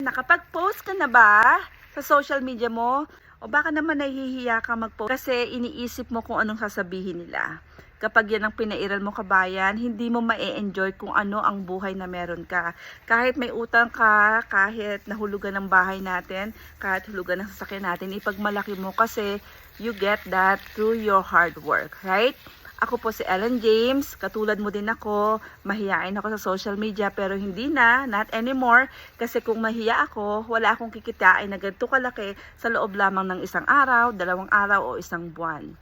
Nakapag-post ka na ba sa social media mo? O baka naman nahihiya ka mag-post kasi iniisip mo kung anong sasabihin nila. Kapag yan ang pinairal mo kabayan, hindi mo ma-enjoy kung ano ang buhay na meron ka. Kahit may utang ka, kahit nahulugan ng bahay natin, kahit hulugan ng sasakyan natin, ipagmalaki mo kasi you get that through your hard work, right? Ako po si Ellen James, katulad mo din ako, mahiyain ako sa social media pero hindi na, not anymore, kasi kung mahiya ako, wala akong kikitain na ganito kalaki sa loob lamang ng isang araw, 2 araw o 1 buwan.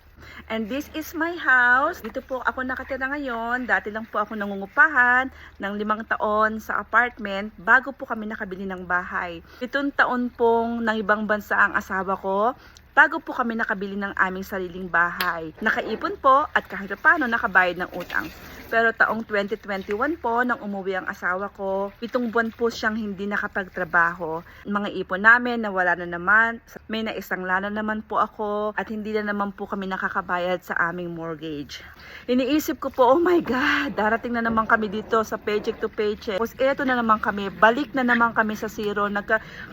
And this is my house. Dito po ako nakatira ngayon. Dati lang po ako nangungupahan ng 5 taon sa apartment bago po kami nakabili ng bahay. 7 taon pong ng ibang bansa ang asawa ko bago po kami nakabili ng aming sariling bahay. Nakaipon po at kahit paano nakabayad ng utang. Pero taong 2021 po, nang umuwi ang asawa ko, 7 buwan po siyang hindi nakapagtrabaho. Mga ipon namin nawala na naman, may naisangla na naman po ako at hindi na naman po kami nakakabayad sa aming mortgage. Iniisip ko po, oh my God, darating na naman kami dito sa paycheck to paycheck. Tapos eto na naman kami, balik na naman kami sa zero,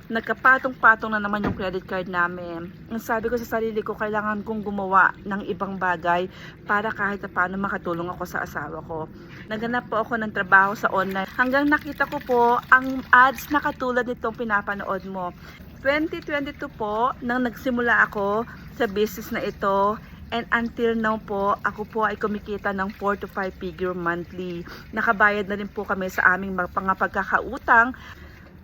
nagkapatong-patong na naman yung credit card namin. Ang sabi ko sa sarili ko, kailangan kong gumawa ng ibang bagay para kahit paano makatulong ako sa asawa ko. Naghanap po ako ng trabaho sa online hanggang nakita ko po ang ads na katulad nitong pinapanood mo. 2022 po nang nagsimula ako sa business na ito, and until now po ako po ay kumikita ng 4 to 5 figure monthly. Nakabayad na rin po kami sa aming mga pagkakautang.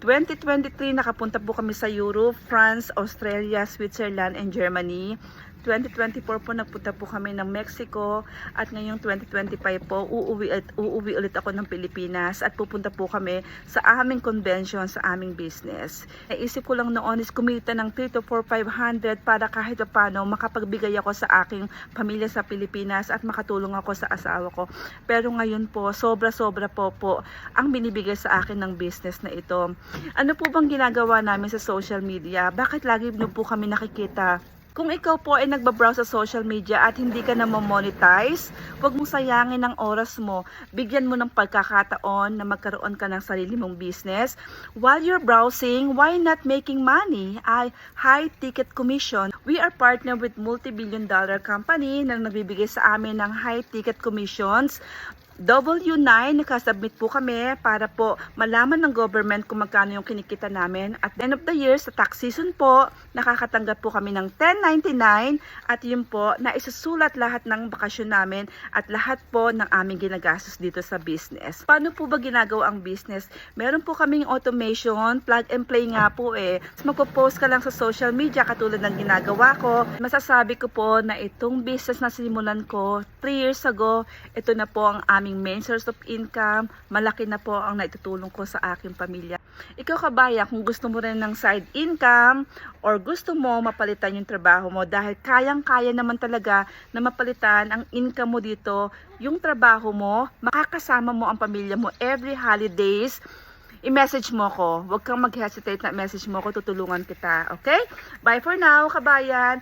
2023 nakapunta po kami sa Europe, France, Australia, Switzerland, and Germany. 2024 po nagpunta po kami ng Mexico at ngayong 2025 po uuwi ulit ako ng Pilipinas at pupunta po kami sa aming convention sa aming business. Naisip ko lang noon is kumita ng 3 to 4, 500 para kahit paano makapagbigay ako sa aking pamilya sa Pilipinas at makatulong ako sa asawa ko. Pero ngayon po sobra-sobra po ang binibigay sa akin ng business na ito. Ano po bang ginagawa namin sa social media? Bakit lagi nyo po kami nakikita? Kung ikaw po ay nagbabrowse sa social media at hindi ka na ma-monetize, huwag mong sayangin ang oras mo. Bigyan mo ng pagkakataon na magkaroon ka ng sarili mong business. While you're browsing, why not making money? High ticket commission. We are partner with multi-billion-dollar company na nagbibigay sa amin ng high ticket commissions. W9, nakasubmit po kami para po malaman ng government kung magkano yung kinikita namin. At the end of the year, sa tax season po, nakakatanggap po kami ng 1099 at yun po, naisusulat lahat ng bakasyon namin at lahat po ng aming ginagastos dito sa business. Paano po ba ginagawa ang business? Meron po kaming automation, plug and play nga po eh. Magpo-post ka lang sa social media katulad ng ginagawa ko. Masasabi ko po na itong business na sinimulan ko 3 years ago, ito na po ang aming main source of income. Malaki na po ang naitutulong ko sa aking pamilya. Ikaw kabayan, kung gusto mo rin ng side income or gusto mo mapalitan yung trabaho mo dahil kayang-kaya naman talaga na mapalitan ang income mo dito, yung trabaho mo, makakasama mo ang pamilya mo every holidays, i-message mo ko. Huwag kang mag-hesitate na message mo ko, tutulungan kita. Okay? Bye for now, kabayan.